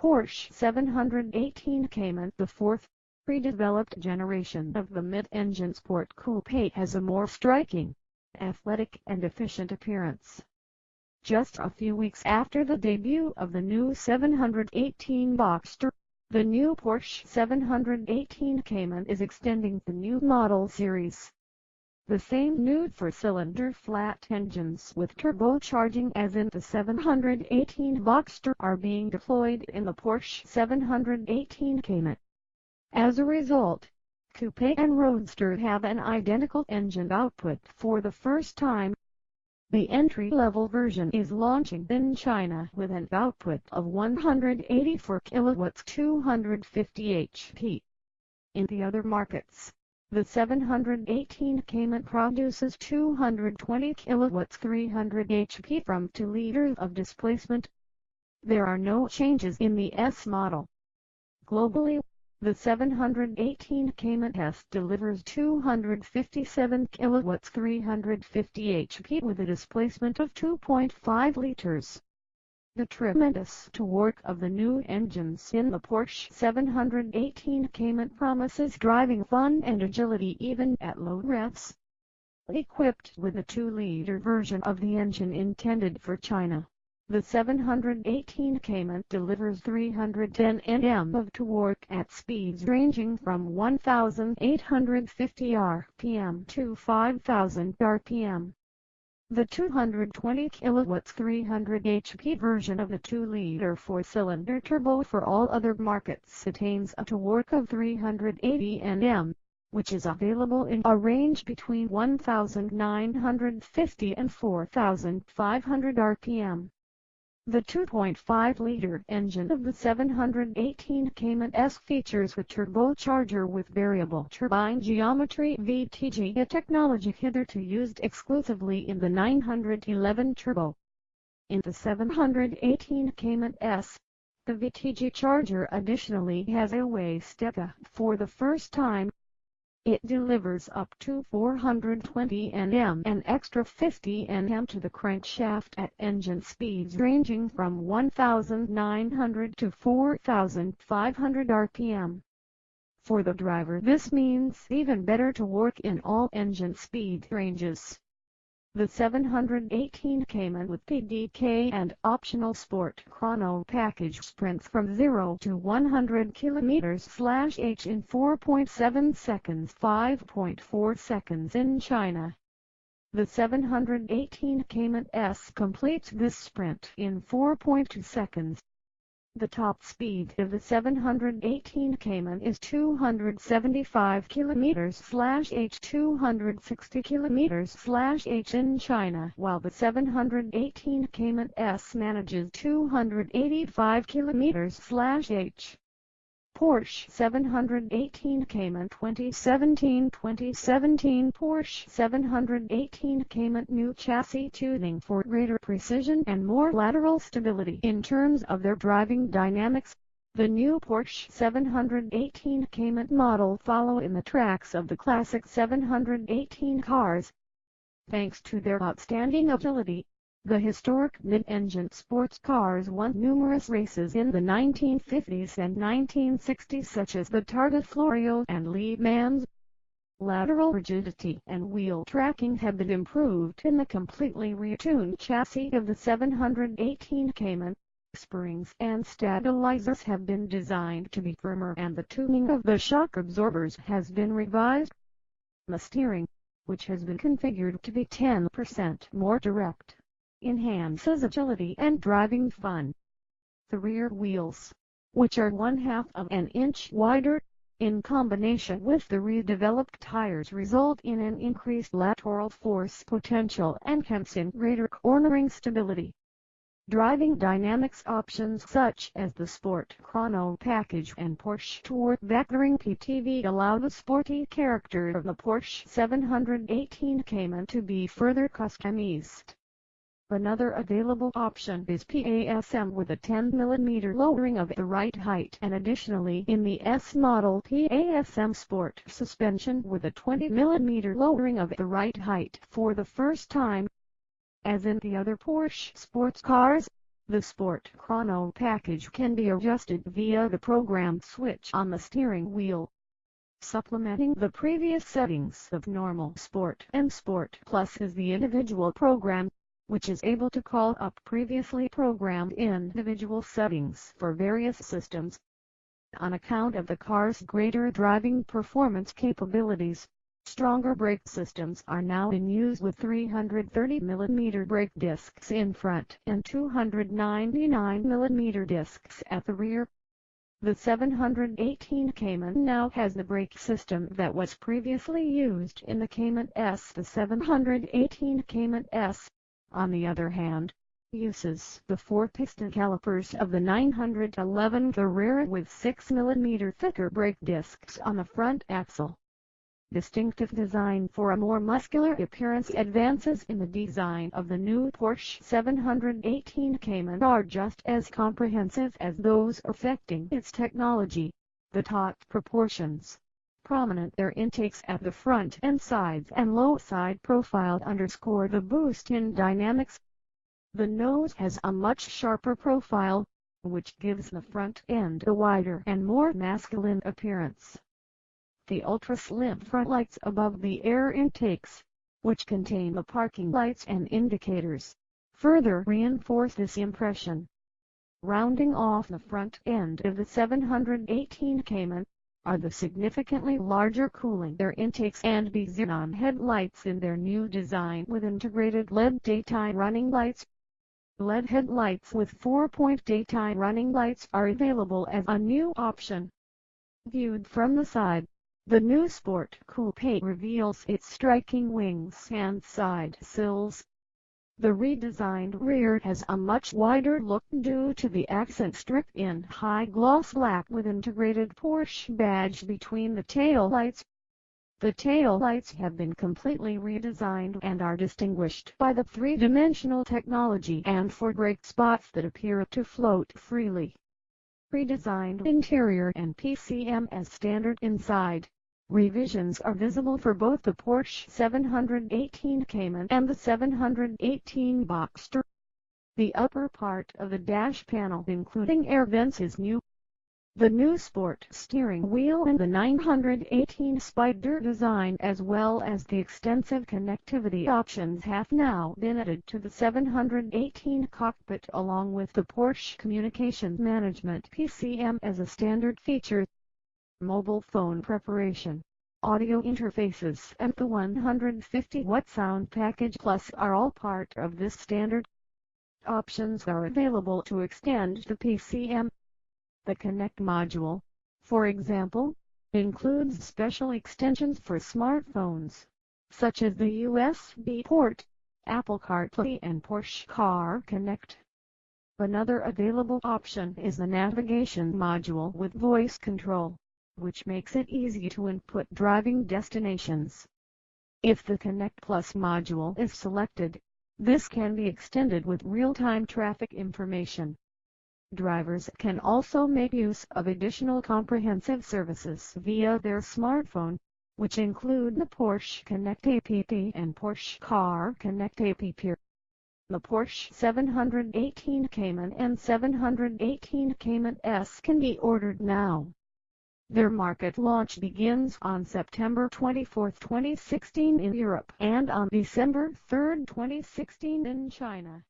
Porsche 718 Cayman, the fourth, redeveloped generation of the mid-engine sport coupe, has a more striking, athletic and efficient appearance. Just a few weeks after the debut of the new 718 Boxster, the new Porsche 718 Cayman is extending the new model series. The same new four-cylinder flat engines with turbocharging as in the 718 Boxster are being deployed in the Porsche 718 Cayman. As a result, coupe and roadster have an identical engine output for the first time. The entry-level version is launching in China with an output of 184 kilowatts 250 HP. In the other markets, the 718 Cayman produces 220 kilowatts 300 HP from 2 liters of displacement. There are no changes in the S model. Globally, the 718 Cayman S delivers 257 kilowatts 350 HP with a displacement of 2.5 liters. The tremendous torque of the new engines in the Porsche 718 Cayman promises driving fun and agility even at low revs. Equipped with a 2-liter version of the engine intended for China, the 718 Cayman delivers 310 Nm of torque at speeds ranging from 1,850 rpm to 5,000 rpm. The 220 kilowatts 300 HP version of the 2-liter 4-cylinder turbo for all other markets attains a torque of 380 Nm, which is available in a range between 1,950 and 4,500 rpm. The 2.5-liter engine of the 718 Cayman S features a turbocharger with variable turbine geometry (VTG), a technology hitherto used exclusively in the 911 Turbo. In the 718 Cayman S, the VTG charger additionally has a way step for the first time. It delivers up to 420 Nm and extra 50 Nm to the crankshaft at engine speeds ranging from 1,900 to 4,500 rpm. For the driver, this means even better torque in all engine speed ranges. The 718 Cayman with PDK and optional Sport Chrono package sprints from 0 to 100 km/h in 4.7 seconds, 5.4 seconds in China. The 718 Cayman S completes this sprint in 4.2 seconds. The top speed of the 718 Cayman is 275 km/h 260 km/h in China, while the 718 Cayman S manages 285 km/h. Porsche 718 Cayman 2017 Porsche 718 Cayman new chassis tuning for greater precision and more lateral stability in terms of their driving dynamics. The new Porsche 718 Cayman model follow in the tracks of the classic 718 cars. Thanks to their outstanding agility, the historic mid-engine sports cars won numerous races in the 1950s and 1960s, such as the Targa, Florio and Le Mans. Lateral rigidity and wheel tracking have been improved in the completely retuned chassis of the 718 Cayman. Springs and stabilisers have been designed to be firmer and the tuning of the shock absorbers has been revised. The steering, which has been configured to be 10% more direct, enhances agility and driving fun. The rear wheels, which are 1/2 of an inch wider, in combination with the redeveloped tires, result in an increased lateral force potential and hence in greater cornering stability. Driving dynamics options such as the Sport Chrono package and Porsche Tour Vectoring PTV allow the sporty character of the Porsche 718 Cayman to be further customized. Another available option is PASM with a 10 mm lowering of the ride height, and additionally in the S model PASM Sport suspension with a 20 mm lowering of the ride height for the first time. As in the other Porsche sports cars, The Sport Chrono package can be adjusted via the program switch on the steering wheel, supplementing the previous settings of Normal, Sport and Sport Plus is the individual program, which is able to call up previously programmed individual settings for various systems. On account of the car's greater driving performance capabilities, stronger brake systems are now in use with 330mm brake discs in front and 299mm discs at the rear. The 718 Cayman now has the brake system that was previously used in the Cayman S. The 718 Cayman S, on the other hand, uses the 4-piston calipers of the 911, the rear with 6mm thicker brake discs on the front axle. Distinctive design for a more muscular appearance. Advances in the design of the new Porsche 718 Cayman are just as comprehensive as those affecting its technology. The taut proportions, prominent air intakes at the front and sides and low side profile underscore the boost in dynamics. The nose has a much sharper profile, which gives the front end a wider and more masculine appearance. The ultra-slim front lights above the air intakes, which contain the parking lights and indicators, further reinforce this impression. Rounding off the front end of the 718 Cayman, are the significantly larger cooling air intakes and the xenon headlights in their new design with integrated LED daytime running lights. LED headlights with 4-point daytime running lights are available as a new option. Viewed from the side, the new Sport Coupe reveals its striking wings and side sills. The redesigned rear has a much wider look due to the accent strip in high-gloss black with integrated Porsche badge between the tail lights. The tail lights have been completely redesigned and are distinguished by the three-dimensional technology and for brake spots that appear to float freely. Redesigned interior and PCM as standard inside. Revisions are visible for both the Porsche 718 Cayman and the 718 Boxster. The upper part of the dash panel including air vents is new. The new sport steering wheel and the 918 Spider design as well as the extensive connectivity options have now been added to the 718 cockpit along with the Porsche Communications Management PCM as a standard feature. Mobile phone preparation, audio interfaces and the 150-watt sound package plus are all part of this standard. Options are available to extend the PCM. The Connect module, for example, includes special extensions for smartphones, such as the USB port, Apple CarPlay and Porsche Car Connect. Another available option is the navigation module with voice control, which makes it easy to input driving destinations. If the Connect Plus module is selected, this can be extended with real-time traffic information. Drivers can also make use of additional comprehensive services via their smartphone, which include the Porsche Connect app and Porsche Car Connect app. The Porsche 718 Cayman and 718 Cayman S can be ordered now. Their market launch begins on September 24, 2016 in Europe and on December 3, 2016 in China.